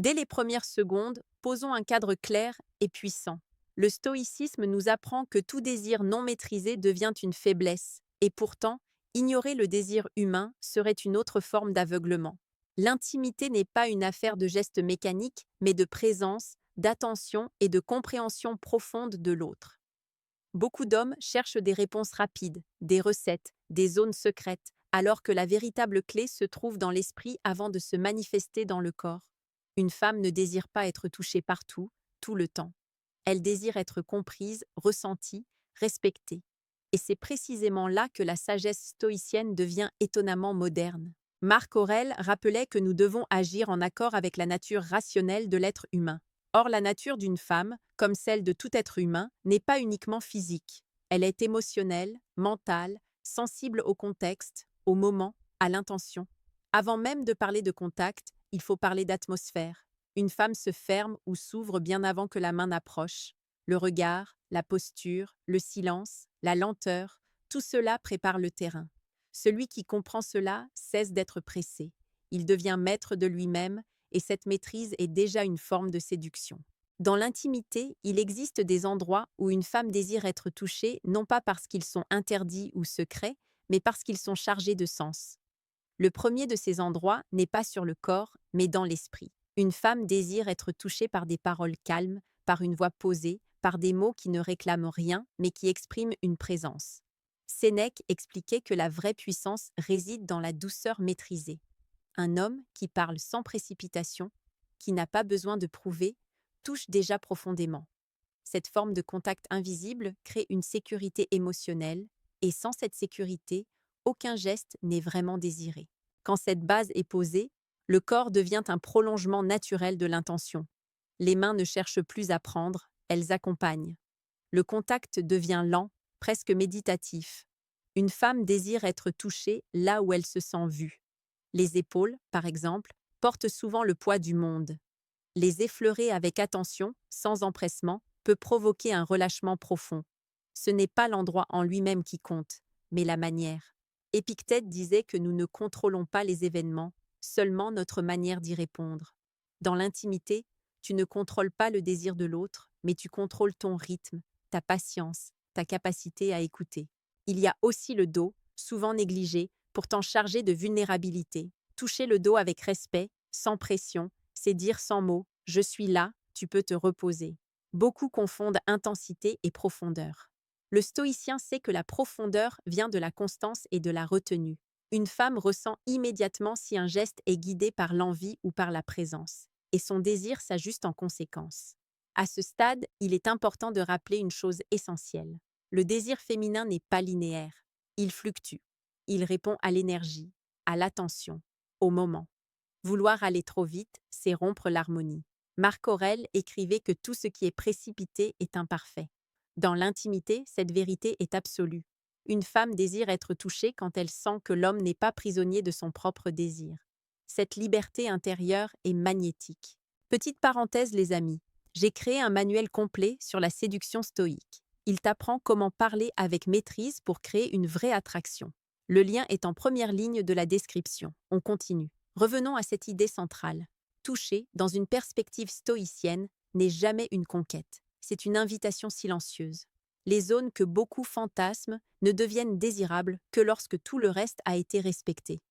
Dès les premières secondes, posons un cadre clair et puissant. Le stoïcisme nous apprend que tout désir non maîtrisé devient une faiblesse, et pourtant, ignorer le désir humain serait une autre forme d'aveuglement. L'intimité n'est pas une affaire de gestes mécaniques, mais de présence, d'attention et de compréhension profonde de l'autre. Beaucoup d'hommes cherchent des réponses rapides, des recettes, des zones secrètes, alors que la véritable clé se trouve dans l'esprit avant de se manifester dans le corps. Une femme ne désire pas être touchée partout, tout le temps. Elle désire être comprise, ressentie, respectée. Et c'est précisément là que la sagesse stoïcienne devient étonnamment moderne. Marc Aurèle rappelait que nous devons agir en accord avec la nature rationnelle de l'être humain. Or, la nature d'une femme, comme celle de tout être humain, n'est pas uniquement physique. Elle est émotionnelle, mentale, sensible au contexte, au moment, à l'intention. Avant même de parler de contact, il faut parler d'atmosphère. Une femme se ferme ou s'ouvre bien avant que la main n'approche. Le regard, la posture, le silence, la lenteur, tout cela prépare le terrain. Celui qui comprend cela cesse d'être pressé. Il devient maître de lui-même et cette maîtrise est déjà une forme de séduction. Dans l'intimité, il existe des endroits où une femme désire être touchée non pas parce qu'ils sont interdits ou secrets, mais parce qu'ils sont chargés de sens. Le premier de ces endroits n'est pas sur le corps, mais dans l'esprit. Une femme désire être touchée par des paroles calmes, par une voix posée, par des mots qui ne réclament rien, mais qui expriment une présence. Sénèque expliquait que la vraie puissance réside dans la douceur maîtrisée. Un homme qui parle sans précipitation, qui n'a pas besoin de prouver, touche déjà profondément. Cette forme de contact invisible crée une sécurité émotionnelle, et sans cette sécurité, aucun geste n'est vraiment désiré. Quand cette base est posée, le corps devient un prolongement naturel de l'intention. Les mains ne cherchent plus à prendre, elles accompagnent. Le contact devient lent, presque méditatif. Une femme désire être touchée là où elle se sent vue. Les épaules, par exemple, portent souvent le poids du monde. Les effleurer avec attention, sans empressement, peut provoquer un relâchement profond. Ce n'est pas l'endroit en lui-même qui compte, mais la manière. Épictète disait que nous ne contrôlons pas les événements, seulement notre manière d'y répondre. Dans l'intimité, tu ne contrôles pas le désir de l'autre, mais tu contrôles ton rythme, ta patience, ta capacité à écouter. Il y a aussi le dos, souvent négligé, pourtant chargé de vulnérabilité. Toucher le dos avec respect, sans pression, c'est dire sans mots « je suis là, tu peux te reposer ». Beaucoup confondent intensité et profondeur. Le stoïcien sait que la profondeur vient de la constance et de la retenue. Une femme ressent immédiatement si un geste est guidé par l'envie ou par la présence, et son désir s'ajuste en conséquence. À ce stade, il est important de rappeler une chose essentielle. Le désir féminin n'est pas linéaire. Il fluctue. Il répond à l'énergie, à l'attention, au moment. Vouloir aller trop vite, c'est rompre l'harmonie. Marc Aurèle écrivait que tout ce qui est précipité est imparfait. Dans l'intimité, cette vérité est absolue. Une femme désire être touchée quand elle sent que l'homme n'est pas prisonnier de son propre désir. Cette liberté intérieure est magnétique. Petite parenthèse les amis, j'ai créé un manuel complet sur la séduction stoïque. Il t'apprend comment parler avec maîtrise pour créer une vraie attraction. Le lien est en première ligne de la description. On continue. Revenons à cette idée centrale. Toucher, dans une perspective stoïcienne, n'est jamais une conquête. C'est une invitation silencieuse. Les zones que beaucoup fantasment ne deviennent désirables que lorsque tout le reste a été respecté.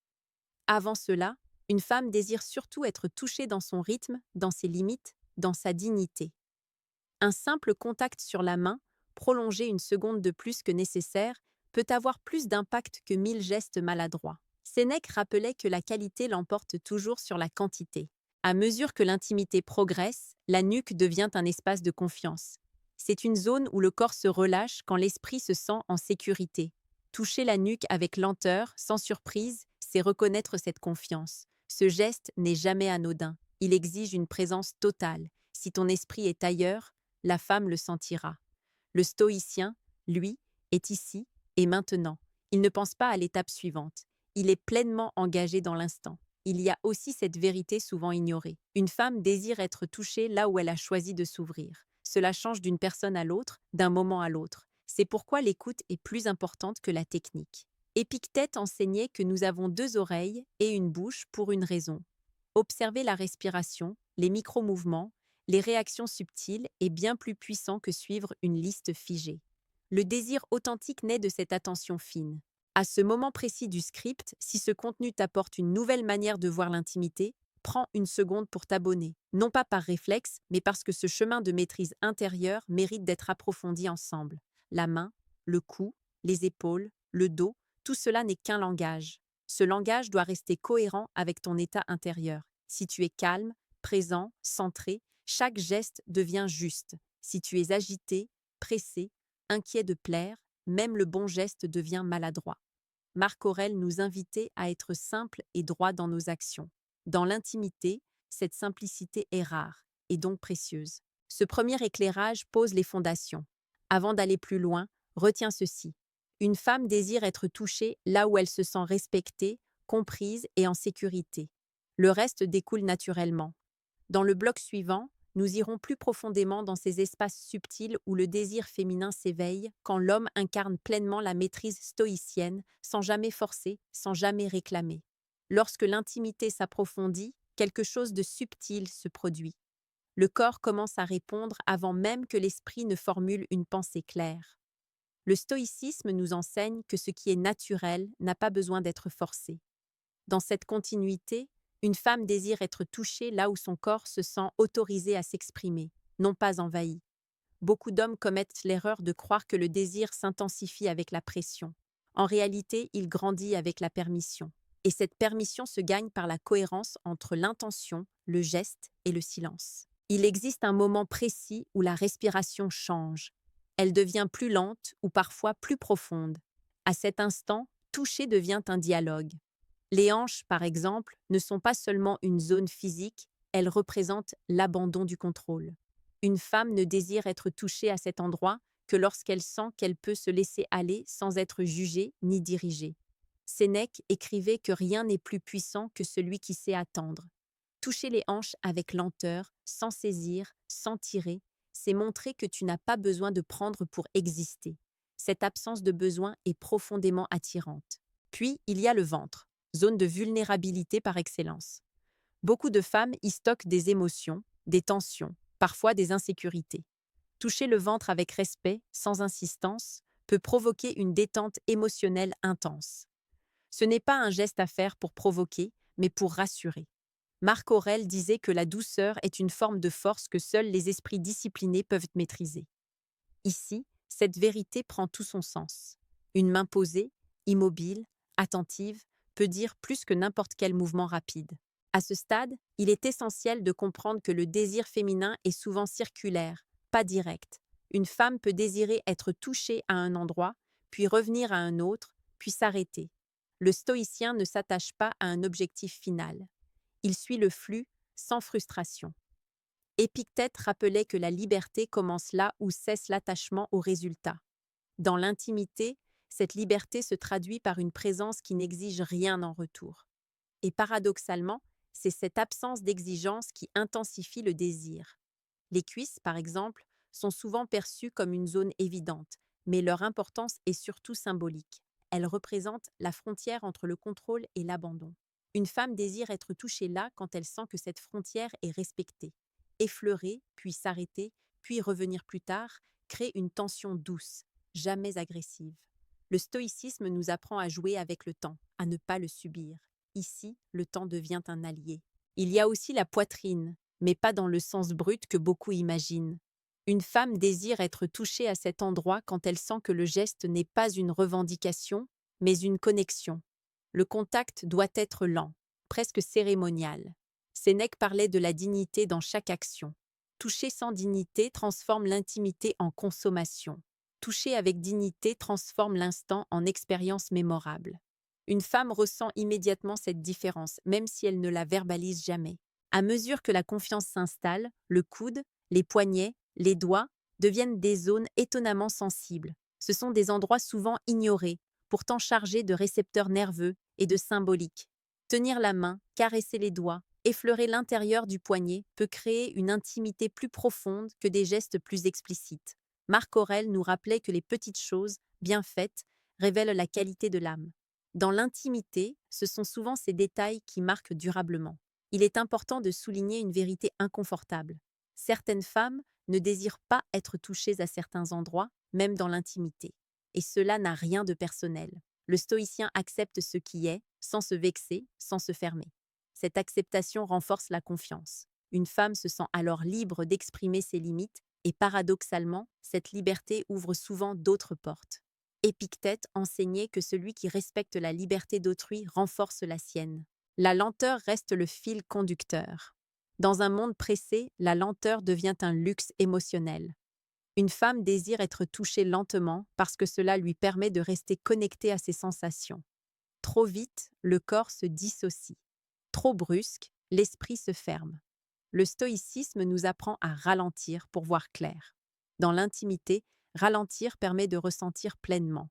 Avant cela, une femme désire surtout être touchée dans son rythme, dans ses limites, dans sa dignité. Un simple contact sur la main, prolongé une seconde de plus que nécessaire, peut avoir plus d'impact que 1000 gestes maladroits. Sénèque rappelait que la qualité l'emporte toujours sur la quantité. À mesure que l'intimité progresse, la nuque devient un espace de confiance. C'est une zone où le corps se relâche quand l'esprit se sent en sécurité. Toucher la nuque avec lenteur, sans surprise, c'est reconnaître cette confiance. Ce geste n'est jamais anodin. Il exige une présence totale. Si ton esprit est ailleurs, la femme le sentira. Le stoïcien, lui, est ici et maintenant. Il ne pense pas à l'étape suivante. Il est pleinement engagé dans l'instant. Il y a aussi cette vérité souvent ignorée. Une femme désire être touchée là où elle a choisi de s'ouvrir. Cela change d'une personne à l'autre, d'un moment à l'autre. C'est pourquoi l'écoute est plus importante que la technique. Épictète enseignait que nous avons deux oreilles et une bouche pour une raison. Observer la respiration, les micro-mouvements, les réactions subtiles est bien plus puissant que suivre une liste figée. Le désir authentique naît de cette attention fine. À ce moment précis du script, si ce contenu t'apporte une nouvelle manière de voir l'intimité, prends une seconde pour t'abonner, non pas par réflexe, mais parce que ce chemin de maîtrise intérieure mérite d'être approfondi ensemble. La main, le cou, les épaules, le dos, tout cela n'est qu'un langage. Ce langage doit rester cohérent avec ton état intérieur. Si tu es calme, présent, centré, chaque geste devient juste. Si tu es agité, pressé, inquiet de plaire, même le bon geste devient maladroit. Marc Aurèle nous invitait à être simples et droits dans nos actions. Dans l'intimité, cette simplicité est rare et donc précieuse. Ce premier éclairage pose les fondations. Avant d'aller plus loin, retiens ceci. Une femme désire être touchée là où elle se sent respectée, comprise et en sécurité. Le reste découle naturellement. Dans le bloc suivant, nous irons plus profondément dans ces espaces subtils où le désir féminin s'éveille quand l'homme incarne pleinement la maîtrise stoïcienne, sans jamais forcer, sans jamais réclamer. Lorsque l'intimité s'approfondit, quelque chose de subtil se produit. Le corps commence à répondre avant même que l'esprit ne formule une pensée claire. Le stoïcisme nous enseigne que ce qui est naturel n'a pas besoin d'être forcé. Dans cette continuité, une femme désire être touchée là où son corps se sent autorisé à s'exprimer, non pas envahi. Beaucoup d'hommes commettent l'erreur de croire que le désir s'intensifie avec la pression. En réalité, il grandit avec la permission. Et cette permission se gagne par la cohérence entre l'intention, le geste et le silence. Il existe un moment précis où la respiration change. Elle devient plus lente ou parfois plus profonde. À cet instant, toucher devient un dialogue. Les hanches, par exemple, ne sont pas seulement une zone physique, elles représentent l'abandon du contrôle. Une femme ne désire être touchée à cet endroit que lorsqu'elle sent qu'elle peut se laisser aller sans être jugée ni dirigée. Sénèque écrivait que rien n'est plus puissant que celui qui sait attendre. Toucher les hanches avec lenteur, sans saisir, sans tirer, c'est montrer que tu n'as pas besoin de prendre pour exister. Cette absence de besoin est profondément attirante. Puis, il y a le ventre, zone de vulnérabilité par excellence. Beaucoup de femmes y stockent des émotions, des tensions, parfois des insécurités. Toucher le ventre avec respect, sans insistance, peut provoquer une détente émotionnelle intense. Ce n'est pas un geste à faire pour provoquer, mais pour rassurer. Marc Aurèle disait que la douceur est une forme de force que seuls les esprits disciplinés peuvent maîtriser. Ici, cette vérité prend tout son sens. Une main posée, immobile, attentive, peut dire plus que n'importe quel mouvement rapide. À ce stade, il est essentiel de comprendre que le désir féminin est souvent circulaire, pas direct. Une femme peut désirer être touchée à un endroit, puis revenir à un autre, puis s'arrêter. Le stoïcien ne s'attache pas à un objectif final. Il suit le flux, sans frustration. Épictète rappelait que la liberté commence là où cesse l'attachement au résultat. Dans l'intimité, cette liberté se traduit par une présence qui n'exige rien en retour. Et paradoxalement, c'est cette absence d'exigence qui intensifie le désir. Les cuisses, par exemple, sont souvent perçues comme une zone évidente, mais leur importance est surtout symbolique. Elles représentent la frontière entre le contrôle et l'abandon. Une femme désire être touchée là quand elle sent que cette frontière est respectée. Effleurer, puis s'arrêter, puis revenir plus tard, crée une tension douce, jamais agressive. Le stoïcisme nous apprend à jouer avec le temps, à ne pas le subir. Ici, le temps devient un allié. Il y a aussi la poitrine, mais pas dans le sens brut que beaucoup imaginent. Une femme désire être touchée à cet endroit quand elle sent que le geste n'est pas une revendication, mais une connexion. Le contact doit être lent, presque cérémonial. Sénèque parlait de la dignité dans chaque action. Toucher sans dignité transforme l'intimité en consommation. Toucher avec dignité transforme l'instant en expérience mémorable. Une femme ressent immédiatement cette différence, même si elle ne la verbalise jamais. À mesure que la confiance s'installe, le coude, les poignets, les doigts deviennent des zones étonnamment sensibles. Ce sont des endroits souvent ignorés, pourtant chargés de récepteurs nerveux et de symboliques. Tenir la main, caresser les doigts, effleurer l'intérieur du poignet peut créer une intimité plus profonde que des gestes plus explicites. Marc Aurèle nous rappelait que les petites choses, bien faites, révèlent la qualité de l'âme. Dans l'intimité, ce sont souvent ces détails qui marquent durablement. Il est important de souligner une vérité inconfortable. Certaines femmes ne désirent pas être touchées à certains endroits, même dans l'intimité. Et cela n'a rien de personnel. Le stoïcien accepte ce qui est, sans se vexer, sans se fermer. Cette acceptation renforce la confiance. Une femme se sent alors libre d'exprimer ses limites et paradoxalement, cette liberté ouvre souvent d'autres portes. Épictète enseignait que celui qui respecte la liberté d'autrui renforce la sienne. La lenteur reste le fil conducteur. Dans un monde pressé, la lenteur devient un luxe émotionnel. Une femme désire être touchée lentement parce que cela lui permet de rester connectée à ses sensations. Trop vite, le corps se dissocie. Trop brusque, l'esprit se ferme. Le stoïcisme nous apprend à ralentir pour voir clair. Dans l'intimité, ralentir permet de ressentir pleinement.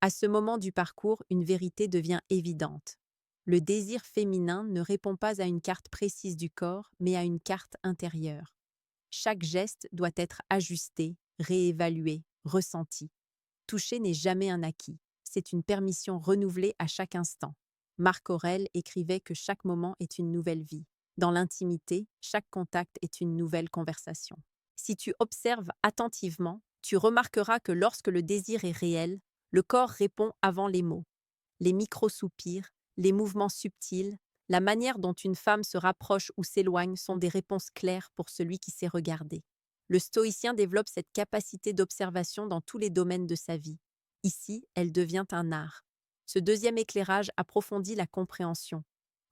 À ce moment du parcours, une vérité devient évidente. Le désir féminin ne répond pas à une carte précise du corps, mais à une carte intérieure. Chaque geste doit être ajusté, réévalué, ressenti. Toucher n'est jamais un acquis, c'est une permission renouvelée à chaque instant. Marc Aurèle écrivait que chaque moment est une nouvelle vie. Dans l'intimité, chaque contact est une nouvelle conversation. Si tu observes attentivement, tu remarqueras que lorsque le désir est réel, le corps répond avant les mots. Les micro-soupirs, les mouvements subtils, la manière dont une femme se rapproche ou s'éloigne sont des réponses claires pour celui qui sait regarder. Le stoïcien développe cette capacité d'observation dans tous les domaines de sa vie. Ici, elle devient un art. Ce deuxième éclairage approfondit la compréhension.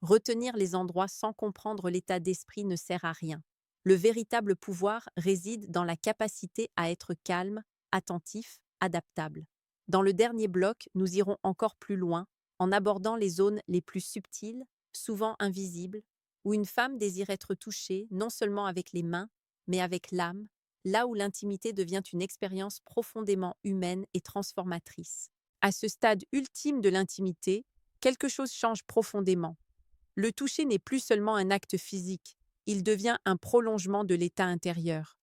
Retenir les endroits sans comprendre l'état d'esprit ne sert à rien. Le véritable pouvoir réside dans la capacité à être calme, attentif, adaptable. Dans le dernier bloc, nous irons encore plus loin, en abordant les zones les plus subtiles, souvent invisibles, où une femme désire être touchée non seulement avec les mains, mais avec l'âme, là où l'intimité devient une expérience profondément humaine et transformatrice. À ce stade ultime de l'intimité, quelque chose change profondément. Le toucher n'est plus seulement un acte physique, il devient un prolongement de l'état intérieur.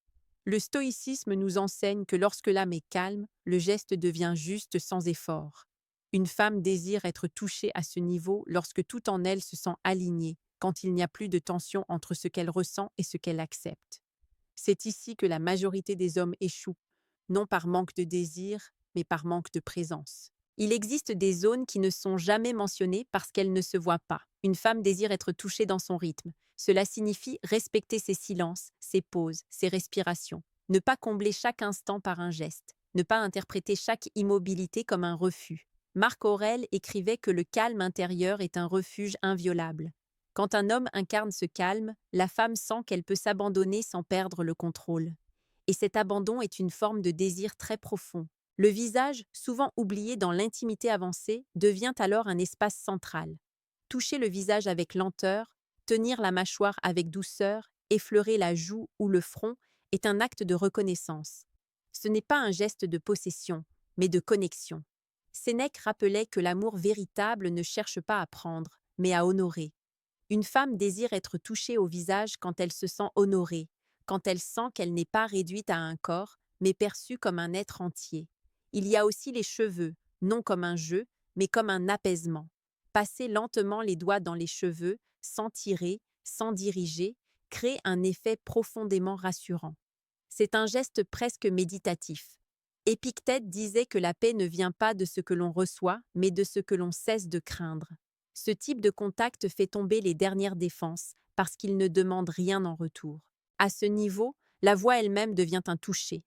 Le stoïcisme nous enseigne que lorsque l'âme est calme, le geste devient juste sans effort. Une femme désire être touchée à ce niveau lorsque tout en elle se sent aligné, quand il n'y a plus de tension entre ce qu'elle ressent et ce qu'elle accepte. C'est ici que la majorité des hommes échouent, non par manque de désir, mais par manque de présence. Il existe des zones qui ne sont jamais mentionnées parce qu'elles ne se voient pas. Une femme désire être touchée dans son rythme. Cela signifie respecter ses silences, ses pauses, ses respirations. Ne pas combler chaque instant par un geste. Ne pas interpréter chaque immobilité comme un refus. Marc Aurèle écrivait que le calme intérieur est un refuge inviolable. Quand un homme incarne ce calme, la femme sent qu'elle peut s'abandonner sans perdre le contrôle. Et cet abandon est une forme de désir très profond. Le visage, souvent oublié dans l'intimité avancée, devient alors un espace central. Toucher le visage avec lenteur, tenir la mâchoire avec douceur, effleurer la joue ou le front est un acte de reconnaissance. Ce n'est pas un geste de possession, mais de connexion. Sénèque rappelait que l'amour véritable ne cherche pas à prendre, mais à honorer. Une femme désire être touchée au visage quand elle se sent honorée, quand elle sent qu'elle n'est pas réduite à un corps, mais perçue comme un être entier. Il y a aussi les cheveux, non comme un jeu, mais comme un apaisement. Passer lentement les doigts dans les cheveux, sans tirer, sans diriger, crée un effet profondément rassurant. C'est un geste presque méditatif. Épictète disait que la paix ne vient pas de ce que l'on reçoit, mais de ce que l'on cesse de craindre. Ce type de contact fait tomber les dernières défenses parce qu'il ne demande rien en retour. À ce niveau, la voix elle-même devient un toucher.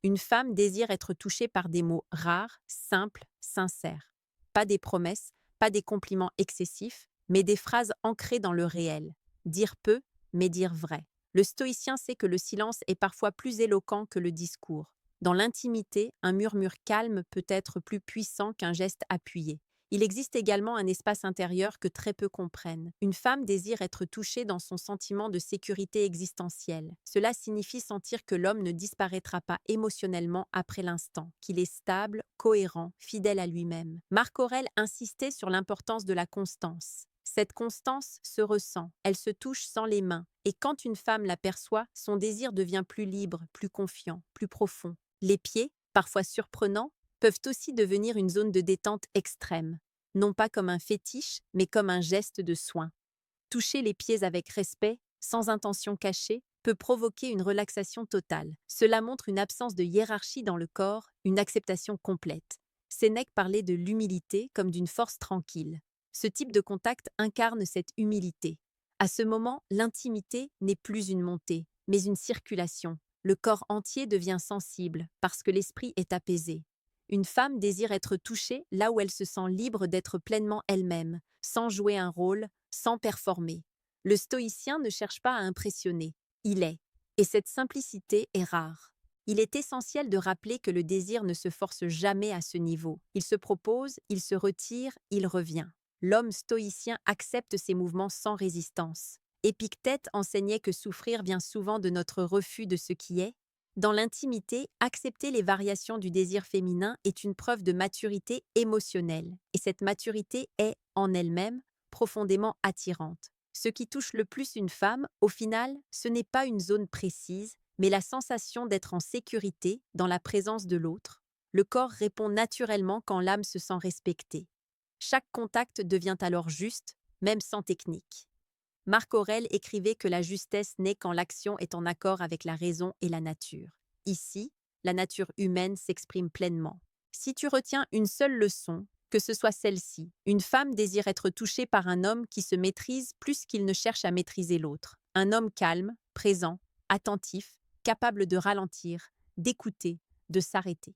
Une femme désire être touchée par des mots rares, simples, sincères. Pas des promesses, pas des compliments excessifs, mais des phrases ancrées dans le réel. Dire peu, mais dire vrai. Le stoïcien sait que le silence est parfois plus éloquent que le discours. Dans l'intimité, un murmure calme peut être plus puissant qu'un geste appuyé. Il existe également un espace intérieur que très peu comprennent. Une femme désire être touchée dans son sentiment de sécurité existentielle. Cela signifie sentir que l'homme ne disparaîtra pas émotionnellement après l'instant, qu'il est stable, cohérent, fidèle à lui-même. Marc Aurèle insistait sur l'importance de la constance. Cette constance se ressent, elle se touche sans les mains, et quand une femme l'aperçoit, son désir devient plus libre, plus confiant, plus profond. Les pieds, parfois surprenants, peuvent aussi devenir une zone de détente extrême, non pas comme un fétiche, mais comme un geste de soin. Toucher les pieds avec respect, sans intention cachée, peut provoquer une relaxation totale. Cela montre une absence de hiérarchie dans le corps, une acceptation complète. Sénèque parlait de l'humilité comme d'une force tranquille. Ce type de contact incarne cette humilité. À ce moment, l'intimité n'est plus une montée, mais une circulation. Le corps entier devient sensible parce que l'esprit est apaisé. Une femme désire être touchée là où elle se sent libre d'être pleinement elle-même, sans jouer un rôle, sans performer. Le stoïcien ne cherche pas à impressionner, il est. Et cette simplicité est rare. Il est essentiel de rappeler que le désir ne se force jamais à ce niveau. Il se propose, il se retire, il revient. L'homme stoïcien accepte ces mouvements sans résistance. Épictète enseignait que souffrir vient souvent de notre refus de ce qui est. Dans l'intimité, accepter les variations du désir féminin est une preuve de maturité émotionnelle, et cette maturité est, en elle-même, profondément attirante. Ce qui touche le plus une femme, au final, ce n'est pas une zone précise, mais la sensation d'être en sécurité dans la présence de l'autre. Le corps répond naturellement quand l'âme se sent respectée. Chaque contact devient alors juste, même sans technique. Marc Aurèle écrivait que la justesse naît quand l'action est en accord avec la raison et la nature. Ici, la nature humaine s'exprime pleinement. Si tu retiens une seule leçon, que ce soit celle-ci, une femme désire être touchée par un homme qui se maîtrise plus qu'il ne cherche à maîtriser l'autre. Un homme calme, présent, attentif, capable de ralentir, d'écouter, de s'arrêter.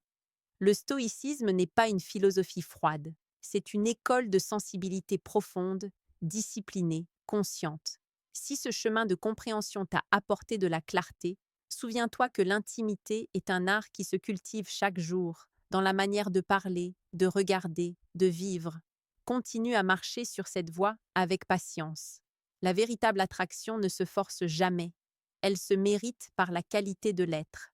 Le stoïcisme n'est pas une philosophie froide, c'est une école de sensibilité profonde, disciplinée, consciente. Si ce chemin de compréhension t'a apporté de la clarté, souviens-toi que l'intimité est un art qui se cultive chaque jour, dans la manière de parler, de regarder, de vivre. Continue à marcher sur cette voie avec patience. La véritable attraction ne se force jamais. Elle se mérite par la qualité de l'être.